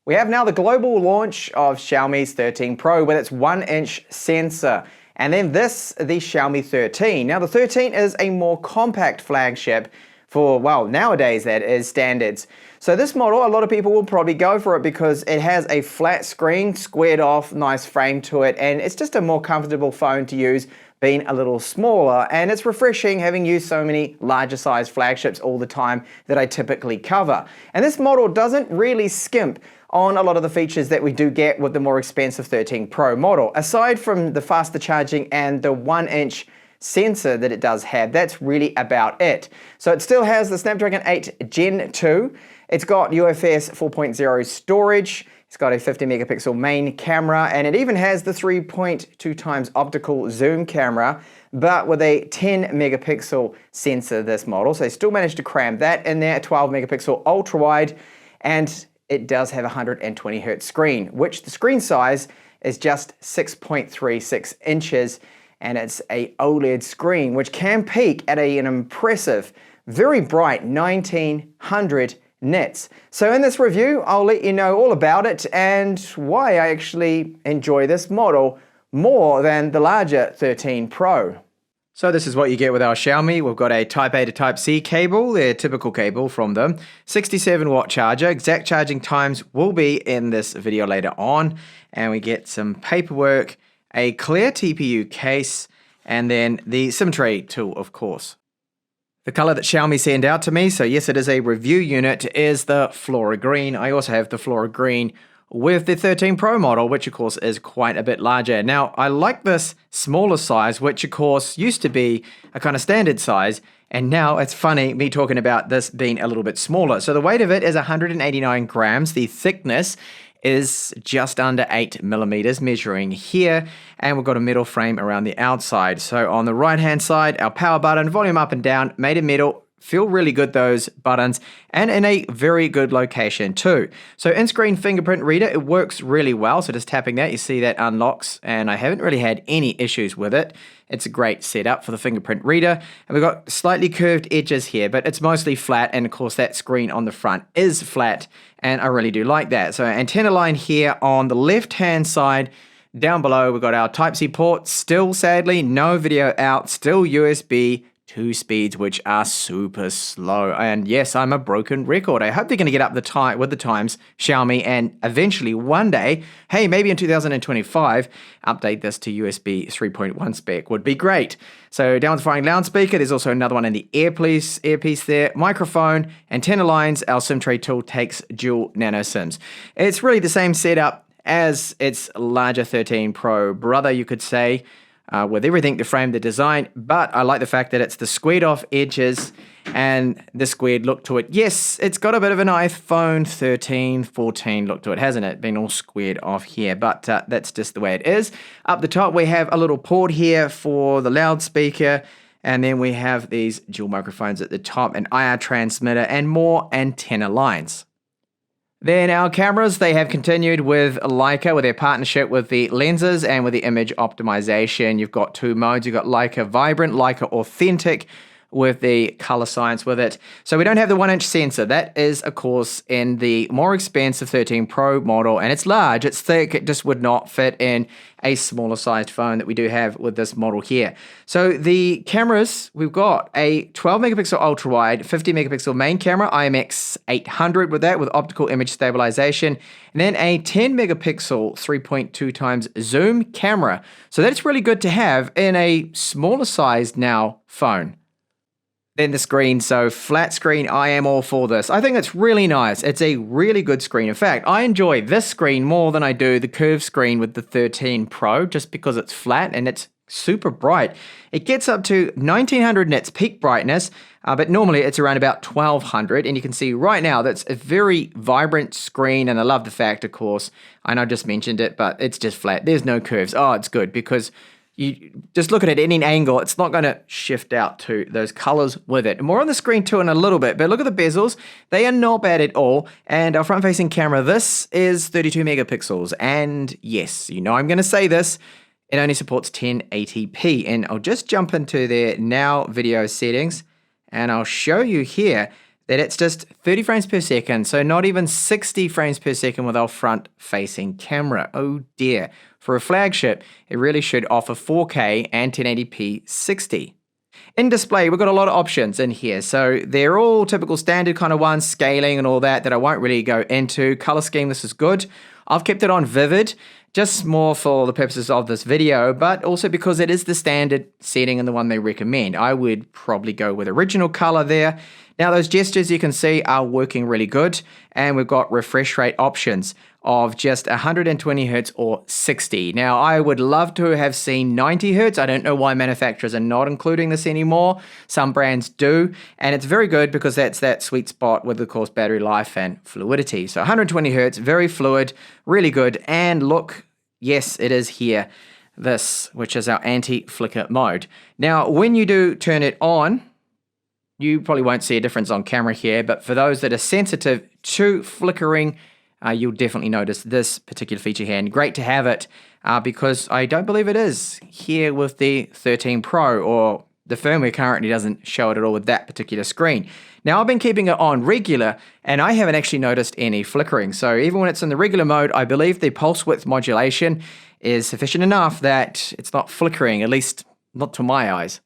We have now the global launch of Xiaomi's 13 Pro with its 1-inch sensor. And then the Xiaomi 13. Now the 13 is a more compact flagship for, well, nowadays that is standards. So this model, a lot of people will probably go for it because it has a flat screen, squared off, nice frame to it, and it's just a more comfortable phone to use, being a little smaller, and it's refreshing having used so many larger size flagships all the time that I typically cover. And this model doesn't really skimp on a lot of the features that we do get with the more expensive 13 Pro model. Aside from the faster charging and the 1-inch sensor that it does have, that's really about it. So it still has the Snapdragon 8 Gen 2, it's got UFS 4.0 storage, it's got a 50 megapixel main camera, and it even has the 3.2 times optical zoom camera, but with a 10 megapixel sensor this model. So they still managed to cram that in there, a 12 megapixel ultra wide, and it does have a 120 Hz screen, which the screen size is just 6.36 inches, and it's a OLED screen, which can peak at an impressive, very bright 1900 nits. So in this review, I'll let you know all about it and why I actually enjoy this model more than the larger 13 Pro. So this is what you get with our Xiaomi. We've got a Type A to Type C cable, their typical cable from them, 67 watt charger. Exact charging times will be in this video later on. And we get some paperwork, a clear TPU case, and then the SIM tray tool, of course. The color that Xiaomi sent out to me, so yes, it is a review unit, is the Flora Green. I also have the Flora Green with the 13 Pro model, which of course is quite a bit larger. Now, I like this smaller size, which of course used to be a kind of standard size, and now it's funny me talking about this being a little bit smaller. So the weight of it is 189 grams. The thickness is just under 8 millimeters, measuring here, and we've got a metal frame around the outside. So on the right hand side, our power button, volume up and down, made of metal. Feel really good, those buttons, and in a very good location too. So in-screen fingerprint reader, it works really well. So just tapping that, you see that unlocks, and I haven't really had any issues with it. It's a great setup for the fingerprint reader. And we've got slightly curved edges here, but it's mostly flat. And of course, that screen on the front is flat, and I really do like that. So antenna line here on the left-hand side. Down below, we've got our Type-C port. Still, sadly, no video out. Still USB 2 speeds, which are super slow. And yes, I'm a broken record. I hope they're going to get up with the times, Xiaomi, and eventually one day, hey, maybe in 2025, update this to USB 3.1 spec would be great. So down-firing loudspeaker, there's also another one in the earpiece there. Microphone, antenna lines, our SIM tray tool takes dual nano SIMs. It's really the same setup as its larger 13 Pro brother, you could say. With everything, the frame, the design, but I like the fact that it's the squared off edges and the squared look to it. Yes, it's got a bit of an iPhone 13, 14 look to it, hasn't it? Been all squared off here, but that's just the way it is. Up the top, we have a little port here for the loudspeaker, and then we have these dual microphones at the top, an IR transmitter, and more antenna lines. Then our cameras, they have continued with Leica with their partnership with the lenses and with the image optimization. You've got two modes. You've got Leica Vibrant, Leica Authentic with the color science with it. So we don't have the 1-inch sensor. That is, of course, in the more expensive 13 Pro model, and it's large, it's thick, it just would not fit in a smaller sized phone that we do have with this model here. So the cameras, we've got a 12 megapixel ultra wide, 50 megapixel main camera, IMX 800 with that, with optical image stabilization, and then a 10 megapixel 3.2 times zoom camera. So that's really good to have in a smaller sized now phone. Then the screen, so flat screen, I am all for this. I think it's really nice. It's a really good screen. In fact, I enjoy this screen more than I do the curved screen with the 13 Pro, just because it's flat and it's super bright. It gets up to 1900 nits peak brightness, but normally it's around about 1200. And you can see right now that's a very vibrant screen. And I love the fact, of course, I know I just mentioned it, but it's just flat. There's no curves. Oh, it's good because you just look at it at any angle, it's not going to shift out to those colors with it. More on the screen too in a little bit, but look at the bezels. They are not bad at all. And our front-facing camera, this is 32 megapixels. And yes, you know I'm going to say this, it only supports 1080p. And I'll just jump into their now video settings, and I'll show you here that it's just 30 frames per second, so not even 60 frames per second with our front-facing camera. Oh dear. For a flagship, it really should offer 4K and 1080p 60. In display, we've got a lot of options in here. So they're all typical standard kind of ones, scaling and all that I won't really go into. Color scheme, this is good. I've kept it on vivid, just more for the purposes of this video, but also because it is the standard setting and the one they recommend. I would probably go with original color there. Now those gestures you can see are working really good, and we've got refresh rate options of just 120 Hz or 60. Now I would love to have seen 90 Hz. I don't know why manufacturers are not including this anymore. Some brands do, and it's very good because that's that sweet spot with, of course, battery life and fluidity. So 120 Hz, very fluid, really good, and look, yes, it is here, this, which is our anti-flicker mode. Now when you do turn it on, you probably won't see a difference on camera here, but for those that are sensitive to flickering, you'll definitely notice this particular feature here. And great to have it because I don't believe it is here with the 13 Pro, or the firmware currently doesn't show it at all with that particular screen. Now I've been keeping it on regular and I haven't actually noticed any flickering. So even when it's in the regular mode, I believe the pulse width modulation is sufficient enough that it's not flickering, at least not to my eyes.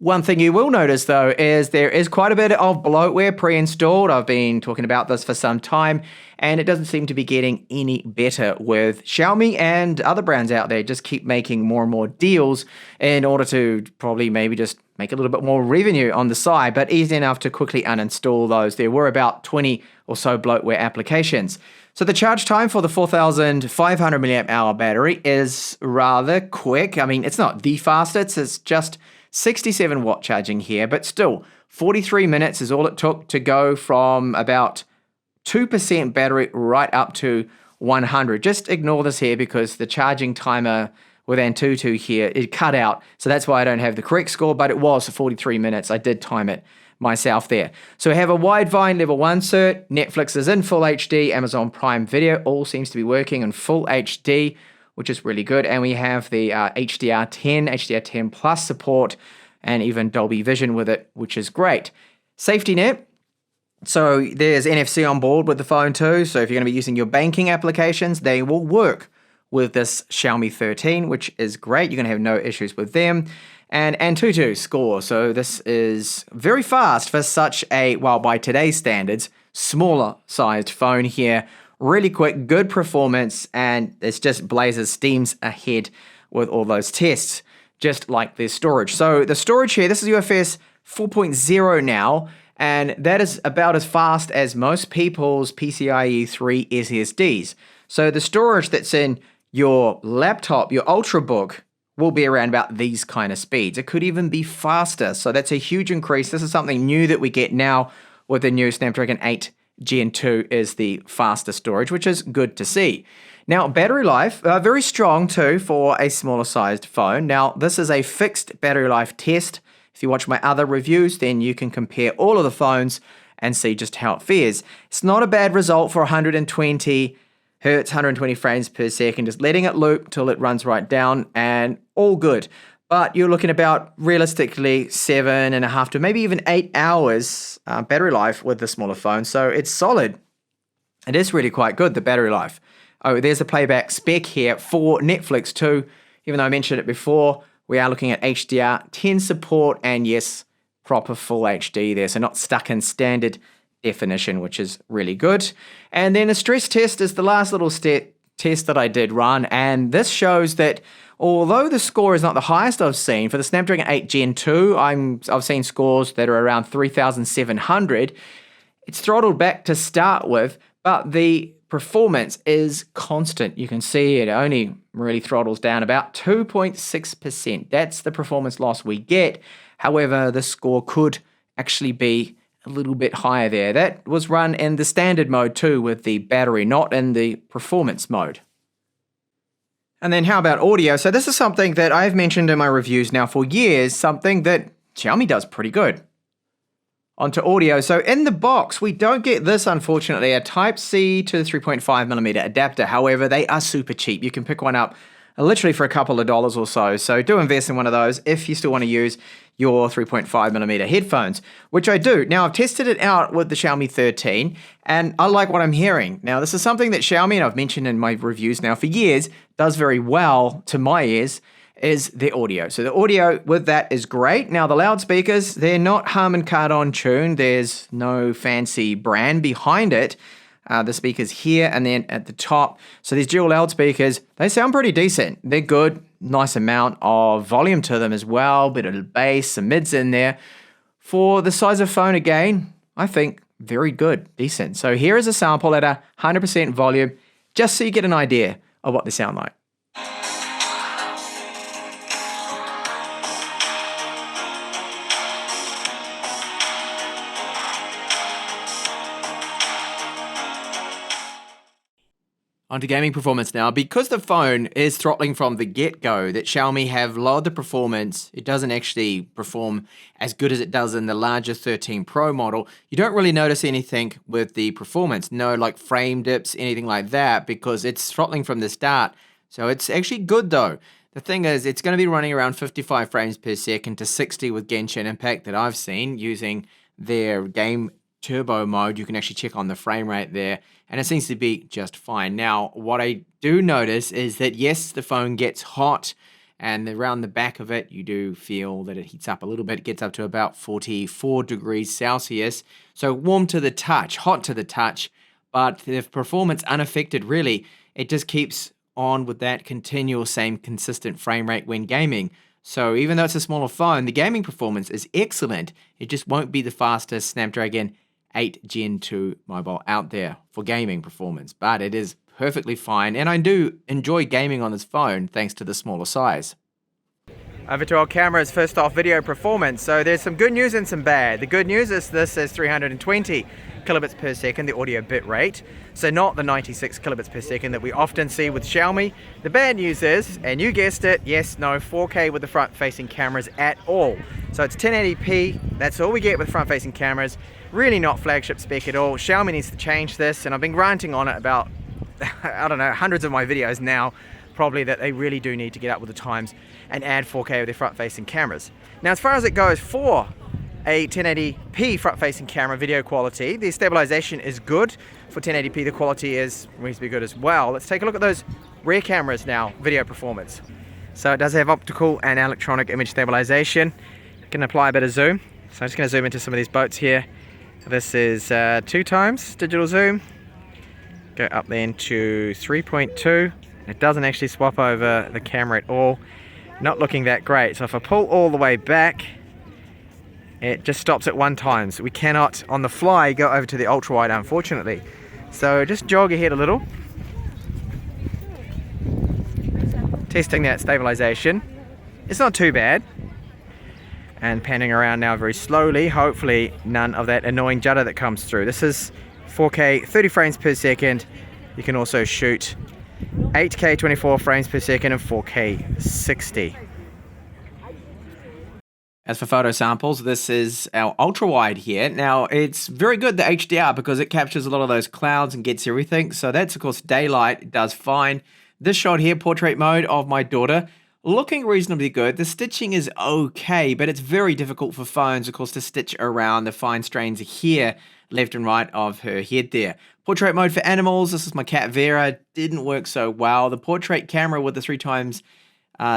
One thing you will notice though is there is quite a bit of bloatware pre-installed. I've been talking about this for some time and it doesn't seem to be getting any better with Xiaomi and other brands out there. Just keep making more and more deals in order to probably maybe just make a little bit more revenue on the side, but easy enough to quickly uninstall those. There were about 20 or so bloatware applications. So the charge time for the 4,500 milliamp hour battery is rather quick. I mean, it's not the fastest, it's just 67 watt charging here, but still 43 minutes is all it took to go from about 2% battery right up to 100. Just ignore this here because the charging timer with Antutu here, it cut out. So that's why I don't have the correct score, but it was 43 minutes. I did time it myself there. So we have a Widevine level 1 cert, Netflix is in full HD, Amazon Prime Video all seems to be working in full HD, which is really good. And we have the HDR10, HDR10 Plus support, and even Dolby Vision with it, which is great. safetynet. So there's NFC on board with the phone too. So if you're going to be using your banking applications, they will work with this Xiaomi 13, which is great. You're going to have no issues with them. And Antutu score. So this is very fast for such a, well, by today's standards, smaller sized phone here. Really quick, good performance, and it's just blazes, steams ahead with all those tests, just like the storage. So the storage here, this is UFS 4.0 now, and that is about as fast as most people's PCIe 3 SSDs. So the storage that's in your laptop, your Ultrabook, will be around about these kind of speeds. It could even be faster, so that's a huge increase. This is something new that we get now with the new Snapdragon 8 Gen 2 is the faster storage, which is good to see. Now, battery life, very strong too for a smaller sized phone. Now, this is a fixed battery life test. If you watch my other reviews, then you can compare all of the phones and see just how it fares. It's not a bad result for 120 Hertz, 120 frames per second, just letting it loop till it runs right down and all good. But you're looking about realistically 7.5 to maybe even 8 hours battery life with the smaller phone. So it's solid. It is really quite good, the battery life. Oh, there's a playback spec here for Netflix too. Even though I mentioned it before, we are looking at HDR10 support and yes, proper full HD there. So not stuck in standard definition, which is really good. And then a stress test is the last little test that I did run. And this shows that although the score is not the highest I've seen, for the Snapdragon 8 Gen 2, I've seen scores that are around 3,700. It's throttled back to start with, but the performance is constant. You can see it only really throttles down about 2.6%. That's the performance loss we get. However, the score could actually be a little bit higher there. That was run in the standard mode too with the battery, not in the performance mode. And then how about audio? So this is something that I've mentioned in my reviews now for years, something that Xiaomi does pretty good. Onto audio. So in the box, we don't get this, unfortunately, a Type-C to 3.5mm adapter. However, they are super cheap. You can pick one up literally for a couple of dollars or so. So do invest in one of those if you still want to use your 3.5mm headphones, which I do. Now, I've tested it out with the Xiaomi 13, and I like what I'm hearing. Now, this is something that Xiaomi, and I've mentioned in my reviews now for years, does very well to my ears, is the audio. So the audio with that is great. Now, the loudspeakers, they're not Harman Kardon tuned. There's no fancy brand behind it. The speakers here and then at the top. So these dual loudspeakers, they sound pretty decent. They're good, nice amount of volume to them as well, bit of bass, some mids in there. For the size of phone again, I think very good, decent. So here is a sample at 100% volume, just so you get an idea of what they sound like. Onto gaming performance now. Because the phone is throttling from the get-go, that Xiaomi have lowered the performance. It doesn't actually perform as good as it does in the larger 13 Pro model. You don't really notice anything with the performance. No like frame dips, anything like that, because it's throttling from the start. So it's actually good though. The thing is, it's going to be running around 55 frames per second to 60 with Genshin Impact that I've seen using their game turbo mode. You can actually check on the frame rate there, and it seems to be just fine. Now, what I do notice is that yes, the phone gets hot, and around the back of it, you do feel that it heats up a little bit. It gets up to about 44 degrees Celsius. So warm to the touch, hot to the touch, but the performance unaffected really. It just keeps on with that continual same consistent frame rate when gaming. So even though it's a smaller phone, the gaming performance is excellent. It just won't be the fastest Snapdragon 8 Gen 2 mobile out there for gaming performance, but it is perfectly fine, and I do enjoy gaming on this phone thanks to the smaller size. Over to our cameras. First off, video performance. So there's some good news and some bad. The good news is this is 320 kilobits per second, the audio bit rate, so not the 96 kilobits per second that we often see with Xiaomi. The bad news is, and you guessed it, yes, no 4K with the front-facing cameras at all. So it's 1080p, that's all we get with front-facing cameras. Really not flagship spec at all. Xiaomi needs to change this, and I've been ranting on it about, I don't know, hundreds of my videos now, probably, that they really do need to get up with the times and add 4K with their front-facing cameras. Now, as far as it goes for a 1080p front-facing camera video quality, the stabilization is good. For 1080p, the quality is reasonably good as well. Let's take a look at those rear cameras now, video performance. So it does have optical and electronic image stabilization. It can apply a bit of zoom. So I'm just going to zoom into some of these boats here. This is 2 times digital zoom. Go up then to 3.2. It doesn't actually swap over the camera at all. Not looking that great. So if I pull all the way back, it just stops at 1 time. So we cannot, on the fly, go over to the ultra wide, unfortunately. So just jog ahead a little. Testing that stabilization. It's not too bad. And panning around now very slowly. Hopefully none of that annoying judder that comes through. This is 4K 30 frames per second. You can also shoot 8K 24 frames per second and 4K 60. As for photo samples, this is our ultra wide here. Now it's very good, the HDR, because it captures a lot of those clouds and gets everything. So that's of course daylight, it does fine. This shot here, portrait mode of my daughter, looking reasonably good. The stitching is okay, but it's very difficult for phones, of course, to stitch around the fine strains here, left and right of her head there. Portrait mode for animals. This is my cat Vera. Didn't work so well. The portrait camera with the 3 times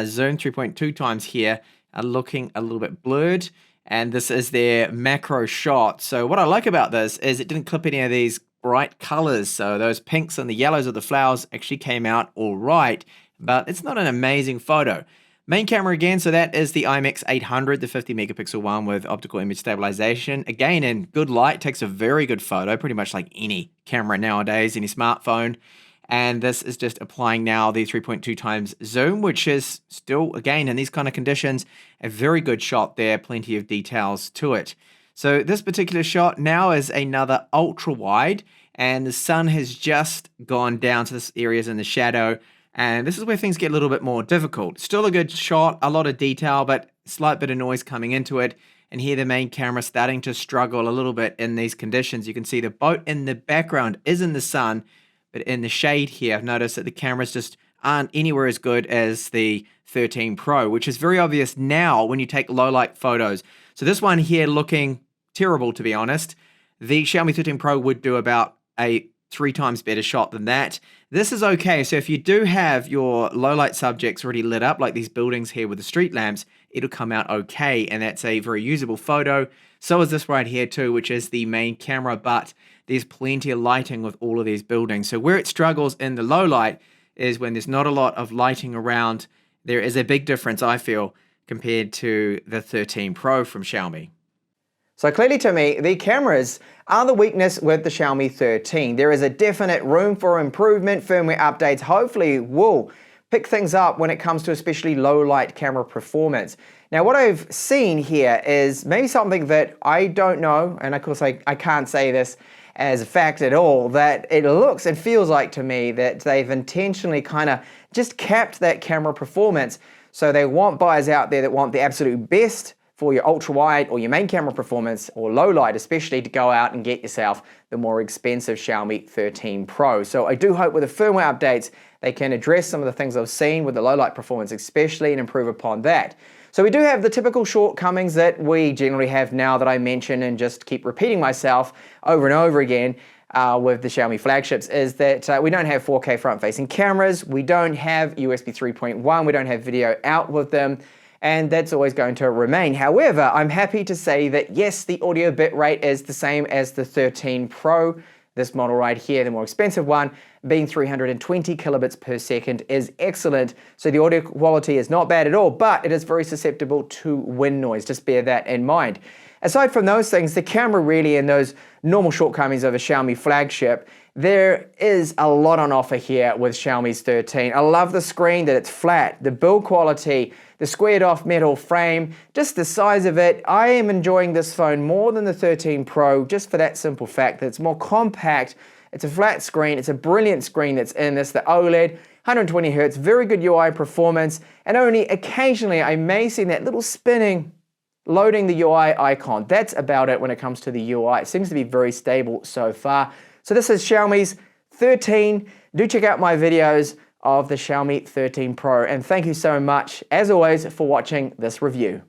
zoom, 3.2 times here, are looking a little bit blurred. And this is their macro shot. So what I like about this is it didn't clip any of these bright colors. So those pinks and the yellows of the flowers actually came out all right, but it's not an amazing photo. Main camera again, so that is the IMX 800, the 50 megapixel one with optical image stabilization. Again, in good light, takes a very good photo, pretty much like any camera nowadays, any smartphone. And this is just applying now the 3.2 times zoom, which is still, again, in these kind of conditions, a very good shot there, plenty of details to it. So this particular shot now is another ultra wide, and the sun has just gone down to this areas in the shadow. And this is where things get a little bit more difficult. Still a good shot, a lot of detail, but slight bit of noise coming into it. And here the main camera starting to struggle a little bit in these conditions. You can see the boat in the background is in the sun, but in the shade here, I've noticed that the camera's just aren't anywhere as good as the 13 Pro, which is very obvious now when you take low light photos. So this one here looking terrible, to be honest. The Xiaomi 13 Pro would do about a 3 times better shot than that. This is okay. So if you do have your low light subjects already lit up, like these buildings here with the street lamps, it'll come out okay. And that's a very usable photo. So is this right here too, which is the main camera, but there's plenty of lighting with all of these buildings. So where it struggles in the low light is when there's not a lot of lighting around. There is a big difference, I feel, compared to the 13 Pro from Xiaomi. So clearly to me, the cameras are the weakness with the Xiaomi 13. There is a definite room for improvement. Firmware updates hopefully will pick things up when it comes to especially low light camera performance. Now what I've seen here is maybe something that I don't know, and of course I can't say this as a fact at all, that it looks and feels like to me that they've intentionally kind of just capped that camera performance. So they want buyers out there that want the absolute best for your ultra wide or your main camera performance, or low light especially, to go out and get yourself the more expensive Xiaomi 13 Pro. So I do hope with the firmware updates they can address some of the things I've seen with the low light performance especially and improve upon that. So we do have the typical shortcomings that we generally have now that I mention and just keep repeating myself over and over again with the Xiaomi flagships, is that we don't have 4K front-facing cameras, we don't have USB 3.1, we don't have video out with them, and that's always going to remain. However, I'm happy to say that yes, the audio bitrate is the same as the 13 Pro. This model right here, the more expensive one, being 320 kilobits per second, is excellent. So the audio quality is not bad at all, but it is very susceptible to wind noise. Just bear that in mind. Aside from those things, the camera really and those normal shortcomings of a Xiaomi flagship, there is a lot on offer here with Xiaomi's 13. I love the screen, that it's flat, the build quality, the squared off metal frame, just the size of it. I am enjoying this phone more than the 13 Pro just for that simple fact that it's more compact, it's a flat screen, it's a brilliant screen that's in this, the OLED, 120 Hz, very good UI performance, and only occasionally I may see that little spinning loading the UI icon. That's about it when it comes to the UI. It seems to be very stable so far. So this is Xiaomi's 13. Do check out my videos of the Xiaomi 13 Pro, and thank you so much, as always, for watching this review.